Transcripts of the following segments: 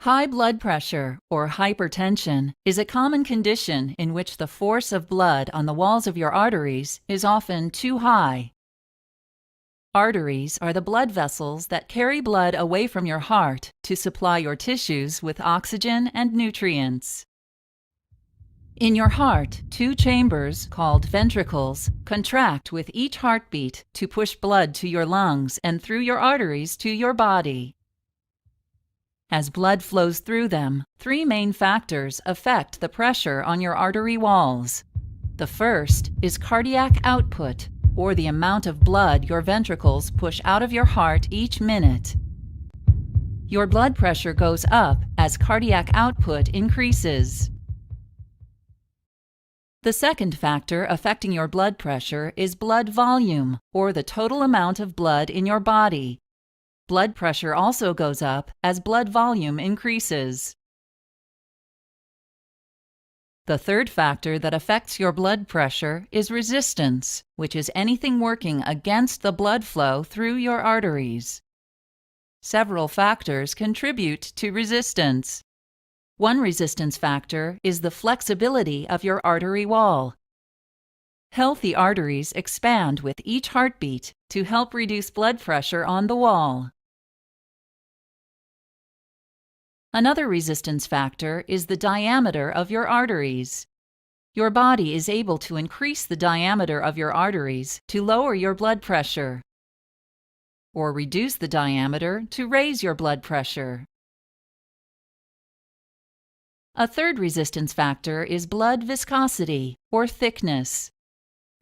High blood pressure, or hypertension, is a common condition in which the force of blood on the walls of your arteries is often too high. Arteries are the blood vessels that carry blood away from your heart to supply your tissues with oxygen and nutrients. In your heart, two chambers, called ventricles, contract with each heartbeat to push blood to your lungs and through your arteries to your body. As blood flows through them, three main factors affect the pressure on your artery walls. The first is cardiac output, or the amount of blood your ventricles push out of your heart each minute. Your blood pressure goes up as cardiac output increases. The second factor affecting your blood pressure is blood volume, or the total amount of blood in your body. Blood pressure also goes up as blood volume increases. The third factor that affects your blood pressure is resistance, which is anything working against the blood flow through your arteries. Several factors contribute to resistance. One resistance factor is the flexibility of your artery wall. Healthy arteries expand with each heartbeat to help reduce blood pressure on the wall. Another resistance factor is the diameter of your arteries. Your body is able to increase the diameter of your arteries to lower your blood pressure, or reduce the diameter to raise your blood pressure. A third resistance factor is blood viscosity, or thickness.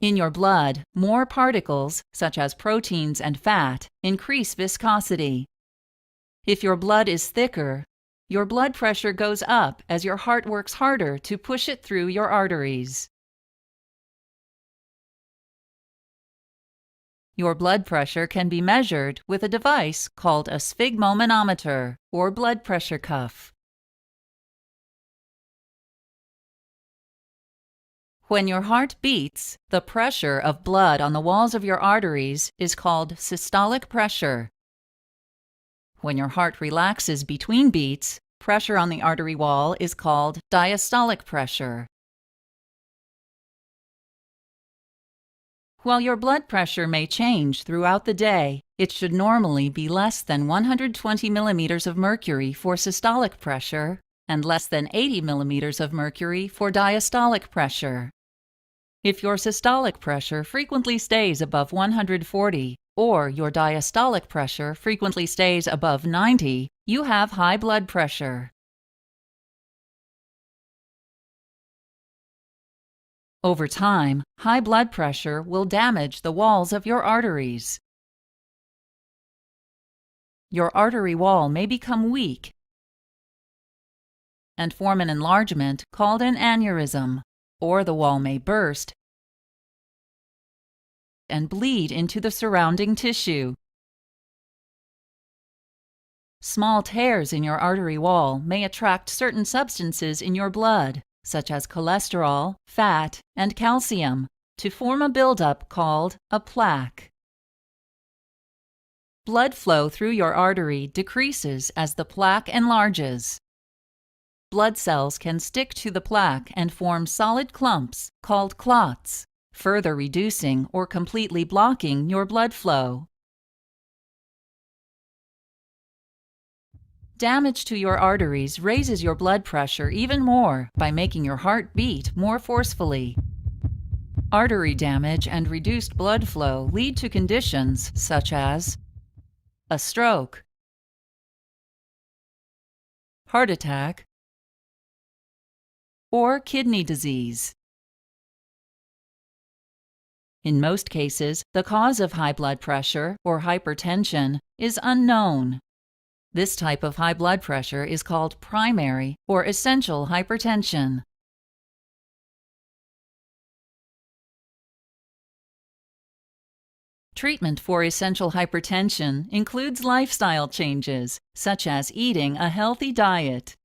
In your blood, more particles, such as proteins and fat, increase viscosity. If your blood is thicker, your blood pressure goes up as your heart works harder to push it through your arteries. Your blood pressure can be measured with a device called a sphygmomanometer, or blood pressure cuff. When your heart beats, the pressure of blood on the walls of your arteries is called systolic pressure. When your heart relaxes between beats, pressure on the artery wall is called diastolic pressure. While your blood pressure may change throughout the day, it should normally be less than 120 millimeters of mercury for systolic pressure and less than 80 millimeters of mercury for diastolic pressure. If your systolic pressure frequently stays above 140, or your diastolic pressure frequently stays above 90, you have high blood pressure. Over time, high blood pressure will damage the walls of your arteries. Your artery wall may become weak and form an enlargement called an aneurysm, or the wall may burst and bleed into the surrounding tissue. Small tears in your artery wall may attract certain substances in your blood, such as cholesterol, fat, and calcium, to form a buildup called a plaque. Blood flow through your artery decreases as the plaque enlarges. Blood cells can stick to the plaque and form solid clumps called clots, further reducing or completely blocking your blood flow. Damage to your arteries raises your blood pressure even more by making your heart beat more forcefully. Artery damage and reduced blood flow lead to conditions such as a stroke, heart attack, or kidney disease. In most cases, the cause of high blood pressure, or hypertension, is unknown. This type of high blood pressure is called primary or essential hypertension. Treatment for essential hypertension includes lifestyle changes, such as eating a healthy diet.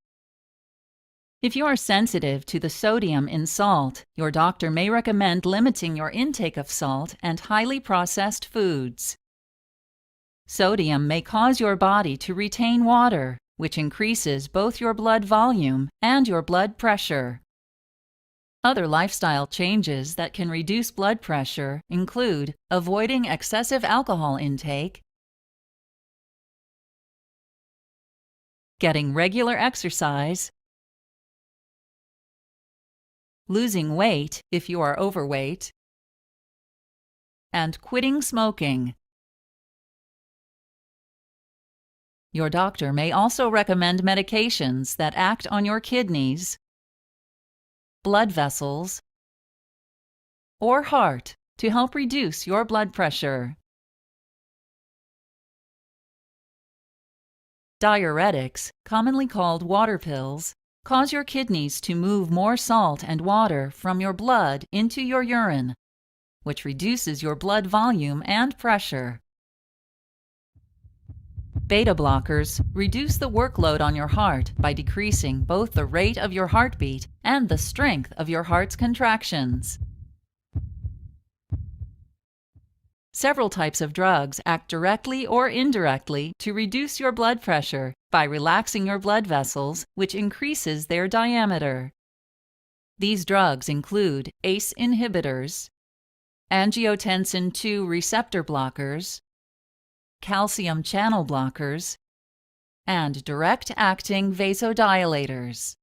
If you are sensitive to the sodium in salt, your doctor may recommend limiting your intake of salt and highly processed foods. Sodium may cause your body to retain water, which increases both your blood volume and your blood pressure. Other lifestyle changes that can reduce blood pressure include avoiding excessive alcohol intake, getting regular exercise, losing weight if you are overweight, and quitting smoking. Your doctor may also recommend medications that act on your kidneys, blood vessels, or heart to help reduce your blood pressure. Diuretics, commonly called water pills, cause your kidneys to move more salt and water from your blood into your urine, which reduces your blood volume and pressure. Beta blockers reduce the workload on your heart by decreasing both the rate of your heartbeat and the strength of your heart's contractions. Several types of drugs act directly or indirectly to reduce your blood pressure by relaxing your blood vessels, which increases their diameter. These drugs include ACE inhibitors, angiotensin II receptor blockers, calcium channel blockers, and direct-acting vasodilators.